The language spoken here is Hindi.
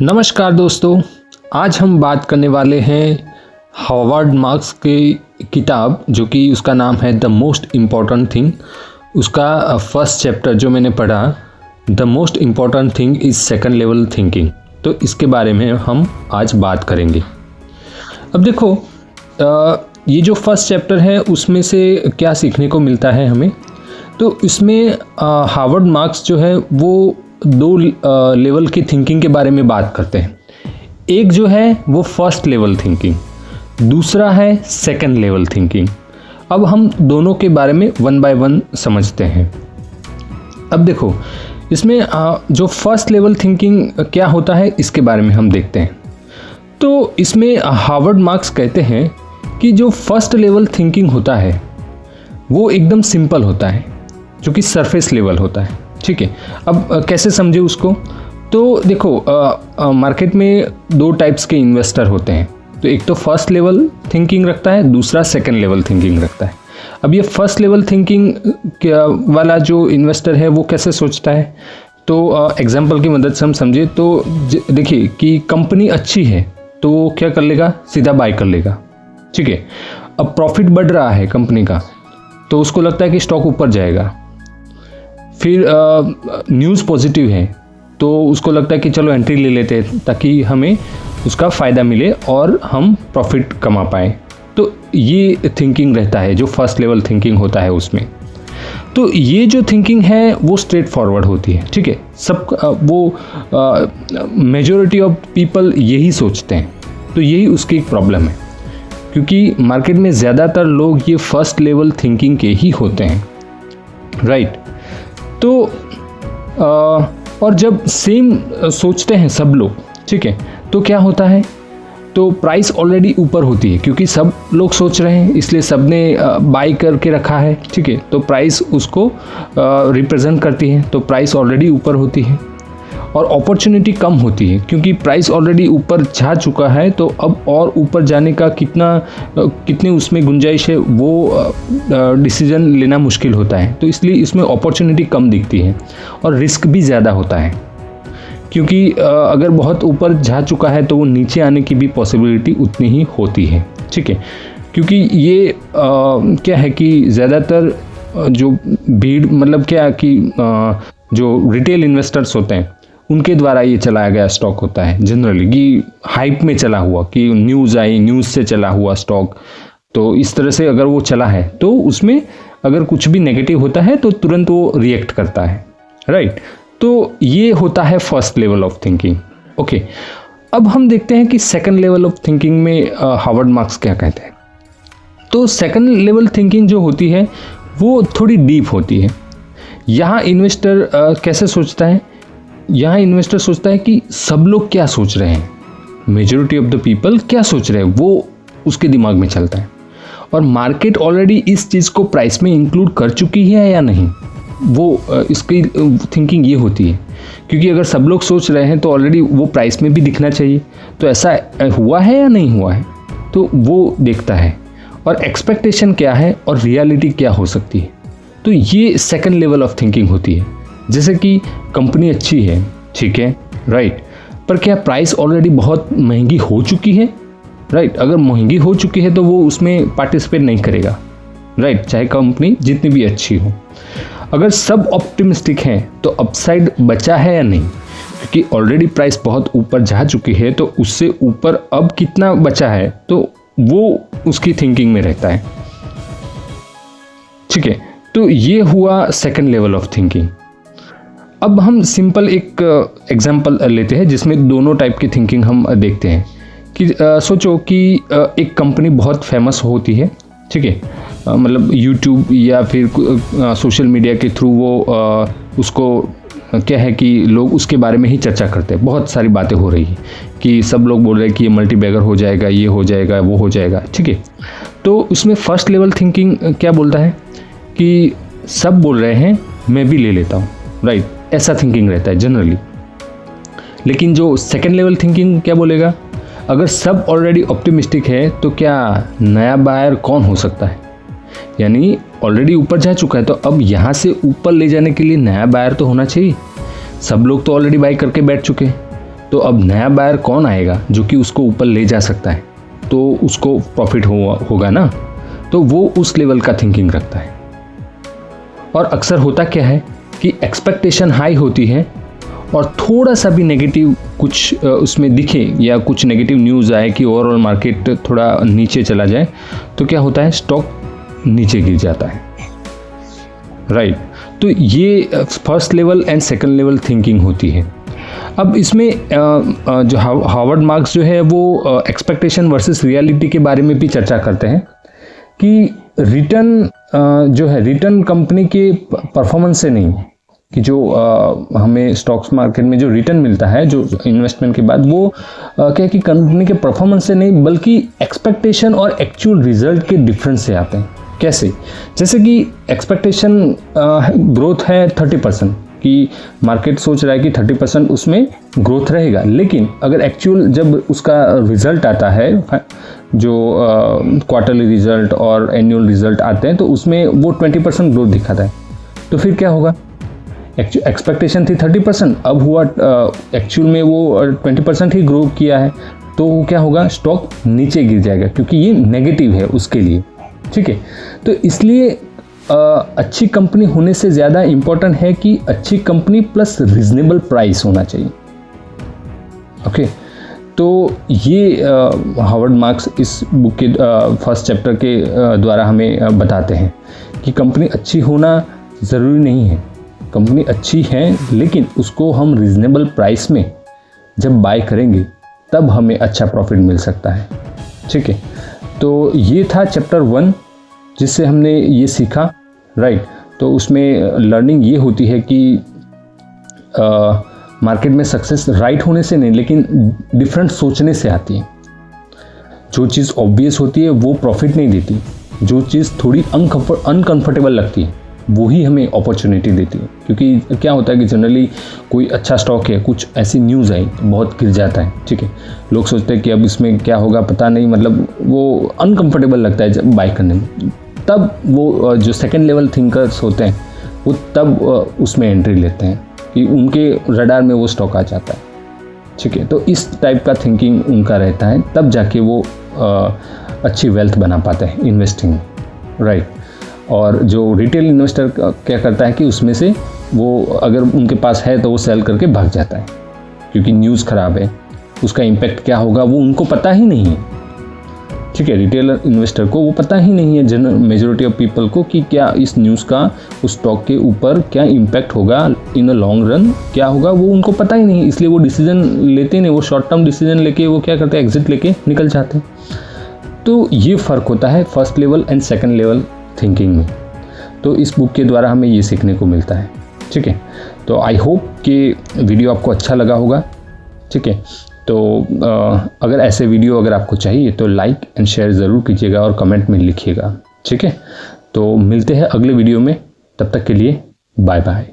नमस्कार दोस्तों, आज हम बात करने वाले हैं हार्वर्ड मार्क्स की किताब जो कि उसका नाम है द मोस्ट इम्पॉर्टेंट थिंग। उसका फर्स्ट चैप्टर जो मैंने पढ़ा, the most important thing is second level thinking. तो इसके बारे में हम आज बात करेंगे। अब देखो, ये जो फर्स्ट चैप्टर है उसमें से क्या सीखने को मिलता है हमें। तो इसमें हार्वर्ड मार्क्स जो है वो दो लेवल की थिंकिंग के बारे में बात करते हैं। एक जो है वो फर्स्ट लेवल थिंकिंग, दूसरा है सेकंड लेवल थिंकिंग। अब हम दोनों के बारे में वन बाय वन समझते हैं। अब देखो, इसमें जो फर्स्ट लेवल थिंकिंग क्या होता है इसके बारे में हम देखते हैं। तो इसमें हार्वर्ड मार्क्स कहते हैं कि जो फर्स्ट लेवल थिंकिंग होता है वो एकदम सिंपल होता है, जो कि सरफेस लेवल होता है। ठीक है, अब कैसे समझे उसको। तो देखो, मार्केट में दो टाइप्स के इन्वेस्टर होते हैं। तो एक तो फर्स्ट लेवल थिंकिंग रखता है, दूसरा सेकंड लेवल थिंकिंग रखता है। अब ये फर्स्ट लेवल थिंकिंग वाला जो इन्वेस्टर है वो कैसे सोचता है, तो एग्जांपल की मदद से हम समझे तो देखिए कि कंपनी अच्छी है तो वो क्या कर लेगा, सीधा बाय कर लेगा। ठीक है, अब प्रॉफिट बढ़ रहा है कंपनी का तो उसको लगता है कि स्टॉक ऊपर जाएगा। फिर न्यूज़ पॉजिटिव है तो उसको लगता है कि चलो एंट्री ले लेते हैं ताकि हमें उसका फ़ायदा मिले और हम प्रॉफिट कमा पाएँ। तो ये थिंकिंग रहता है जो फर्स्ट लेवल थिंकिंग होता है उसमें। तो ये जो थिंकिंग है वो स्ट्रेट फॉरवर्ड होती है। ठीक है, सब वो मेजॉरिटी ऑफ पीपल यही सोचते हैं। तो यही उसकी एक प्रॉब्लम है, क्योंकि मार्केट में ज़्यादातर लोग ये फर्स्ट लेवल थिंकिंग के ही होते हैं, राइट। तो और जब सेम सोचते हैं सब लोग, ठीक है, तो क्या होता है, तो प्राइस ऑलरेडी ऊपर होती है क्योंकि सब लोग सोच रहे हैं, इसलिए सब ने बाई करके रखा है। ठीक है, तो प्राइस उसको रिप्रेजेंट करती है, तो प्राइस ऑलरेडी ऊपर होती है और अपॉर्चुनिटी कम होती है क्योंकि प्राइस ऑलरेडी ऊपर जा चुका है। तो अब और ऊपर जाने का कितने उसमें गुंजाइश है वो डिसीजन लेना मुश्किल होता है। तो इसलिए इसमें अपॉर्चुनिटी कम दिखती है और रिस्क भी ज़्यादा होता है, क्योंकि अगर बहुत ऊपर जा चुका है तो वो नीचे आने की भी पॉसिबिलिटी उतनी ही होती है। ठीक है, क्योंकि ये क्या है कि ज़्यादातर जो भीड़ मतलब क्या कि जो रिटेल इन्वेस्टर्स होते हैं उनके द्वारा ये चलाया गया स्टॉक होता है जनरली, कि हाइप में चला हुआ, कि न्यूज़ आई, न्यूज़ से चला हुआ स्टॉक। तो इस तरह से अगर वो चला है तो उसमें अगर कुछ भी नेगेटिव होता है तो तुरंत वो रिएक्ट करता है, राइट। तो ये होता है first level of thinking. Okay, अब हम देखते हैं कि सेकंड लेवल ऑफ थिंकिंग में हार्वर्ड मार्क्स क्या कहते हैं। तो सेकंड लेवल थिंकिंग जो होती है वो थोड़ी डीप होती है। यहाँ इन्वेस्टर कैसे सोचता है, यहाँ इन्वेस्टर सोचता है कि सब लोग क्या सोच रहे हैं, मेजॉरिटी ऑफ द पीपल क्या सोच रहे हैं, वो उसके दिमाग में चलता है। और मार्केट ऑलरेडी इस चीज़ को प्राइस में इंक्लूड कर चुकी है या नहीं, वो इसकी थिंकिंग ये होती है। क्योंकि अगर सब लोग सोच रहे हैं तो ऑलरेडी वो प्राइस में भी दिखना चाहिए, तो ऐसा हुआ है या नहीं हुआ है, तो वो देखता है। और एक्सपेक्टेशन क्या है और रियलिटी क्या हो सकती है, तो ये सेकंड लेवल ऑफ थिंकिंग होती है। जैसे कि कंपनी अच्छी है, ठीक है, राइट, पर क्या प्राइस ऑलरेडी बहुत महंगी हो चुकी है, राइट। अगर महंगी हो चुकी है तो वो उसमें पार्टिसिपेट नहीं करेगा, राइट, चाहे कंपनी जितनी भी अच्छी हो। अगर सब ऑप्टिमिस्टिक हैं तो अपसाइड बचा है या नहीं, क्योंकि ऑलरेडी प्राइस बहुत ऊपर जा चुकी है तो उससे ऊपर अब कितना बचा है, तो वो उसकी थिंकिंग में रहता है। ठीक है, तो ये हुआ सेकंड लेवल ऑफ थिंकिंग। अब हम सिंपल एक एग्जांपल लेते हैं जिसमें दोनों टाइप की थिंकिंग हम देखते हैं। कि सोचो कि एक कंपनी बहुत फेमस होती है, ठीक है, मतलब यूट्यूब या फिर सोशल मीडिया के थ्रू वो उसको क्या है कि लोग उसके बारे में ही चर्चा करते हैं। बहुत सारी बातें हो रही है कि सब लोग बोल रहे हैं कि ये मल्टी बैगर हो जाएगा, ये हो जाएगा, वो हो जाएगा। ठीक है, तो उसमें फर्स्ट लेवल थिंकिंग क्या बोलता है कि सब बोल रहे हैं मैं भी ले लेता हूँ, राइट, ऐसा थिंकिंग रहता है जनरली। लेकिन जो सेकंड लेवल थिंकिंग क्या बोलेगा, अगर सब ऑलरेडी ऑप्टिमिस्टिक है तो क्या नया बायर कौन हो सकता है, यानी ऑलरेडी ऊपर जा चुका है तो अब यहाँ से ऊपर ले जाने के लिए नया बायर तो होना चाहिए। सब लोग तो ऑलरेडी बाई करके बैठ चुके हैं, तो अब नया बायर कौन आएगा जो कि उसको ऊपर ले जा सकता है, तो उसको प्रॉफिट होगा ना, तो वो उस लेवल का थिंकिंग रखता है। और अक्सर होता क्या है कि एक्सपेक्टेशन हाई होती है और थोड़ा सा भी नेगेटिव कुछ उसमें दिखे या कुछ नेगेटिव न्यूज़ आए कि ओवरऑल मार्केट थोड़ा नीचे चला जाए, तो क्या होता है, स्टॉक नीचे गिर जाता है, राइट। तो ये first level and second level thinking होती है। अब इसमें जो हार्वर्ड मार्क्स जो है वो एक्सपेक्टेशन वर्सेस रियलिटी के बारे में भी चर्चा करते हैं कि रिटर्न जो है, रिटर्न कंपनी के परफॉर्मेंस से नहीं, कि जो हमें स्टॉक्स मार्केट में जो रिटर्न मिलता है जो इन्वेस्टमेंट के बाद, वो क्या है कि कंपनी के परफॉर्मेंस से नहीं बल्कि एक्सपेक्टेशन और एक्चुअल रिजल्ट के डिफरेंस से आते हैं। कैसे? जैसे कि एक्सपेक्टेशन ग्रोथ है 30%, कि मार्केट सोच रहा है कि 30% उसमें ग्रोथ रहेगा, लेकिन अगर एक्चुअल जब उसका रिजल्ट आता है, जो क्वार्टरली रिजल्ट और एनुअल रिजल्ट आते हैं, तो उसमें वो 20% ग्रोथ दिखाता है। तो फिर क्या होगा, एक्सपेक्टेशन थी 30%, अब हुआ एक्चुअल में वो 20% ही ग्रो किया है, तो क्या होगा, स्टॉक नीचे गिर जाएगा क्योंकि ये नेगेटिव है उसके लिए, ठीक है। तो इसलिए अच्छी कंपनी होने से ज़्यादा इम्पोर्टेंट है कि अच्छी कंपनी प्लस रीजनेबल प्राइस होना चाहिए, ओके। तो ये हार्वर्ड मार्क्स इस बुक के फर्स्ट चैप्टर के द्वारा हमें बताते हैं कि कंपनी अच्छी होना ज़रूरी नहीं है, कंपनी अच्छी है लेकिन उसको हम रीजनेबल प्राइस में जब बाय करेंगे तब हमें अच्छा प्रॉफिट मिल सकता है, ठीक है। तो ये था चैप्टर 1 जिससे हमने ये सीखा, राइट। तो उसमें लर्निंग ये होती है कि मार्केट में सक्सेस राइट होने से नहीं लेकिन डिफरेंट सोचने से आती है। जो चीज़ ऑब्वियस होती है वो प्रॉफिट नहीं देती, जो चीज़ थोड़ी अनकंफर्टेबल लगती है वो ही हमें अपॉर्चुनिटी देती है। क्योंकि क्या होता है कि जनरली कोई अच्छा स्टॉक है, कुछ ऐसी न्यूज़ आई तो बहुत गिर जाता है, ठीक है। लोग सोचते हैं कि अब इसमें क्या होगा पता नहीं, मतलब वो अनकंफर्टेबल लगता है जब बाय करने में, तब वो जो सेकंड लेवल थिंकर्स होते हैं वो तब उसमें एंट्री लेते हैं कि उनके रडार में वो स्टॉक आ जाता है, ठीक है। तो इस टाइप का थिंकिंग उनका रहता है, तब जाके वो अच्छी वेल्थ बना पाते हैं इन्वेस्टिंग, राइट। और जो रिटेल इन्वेस्टर क्या करता है कि उसमें से वो अगर उनके पास है तो वो सेल करके भाग जाता है क्योंकि न्यूज़ ख़राब है, उसका इम्पैक्ट क्या होगा वो उनको पता ही नहीं है, ठीक है। रिटेलर इन्वेस्टर को वो पता ही नहीं है, जनरल मेजॉरिटी ऑफ पीपल को, कि क्या इस न्यूज़ का उस स्टॉक के ऊपर क्या इम्पैक्ट होगा इन अ लॉन्ग रन, क्या होगा वो उनको पता ही नहीं, इसलिए वो डिसीजन लेते नहीं, वो शॉर्ट टर्म डिसीजन लेके वो क्या करते हैं, एग्जिट लेके निकल जाते हैं। तो ये फ़र्क होता है first level and second level thinking में। तो इस बुक के द्वारा हमें ये सीखने को मिलता है, ठीक है। तो आई होप कि वीडियो आपको अच्छा लगा होगा, ठीक है। तो अगर ऐसे वीडियो अगर आपको चाहिए तो लाइक एंड शेयर ज़रूर कीजिएगा और कमेंट में लिखिएगा, ठीक है। तो मिलते हैं अगले वीडियो में, तब तक के लिए बाय बाय।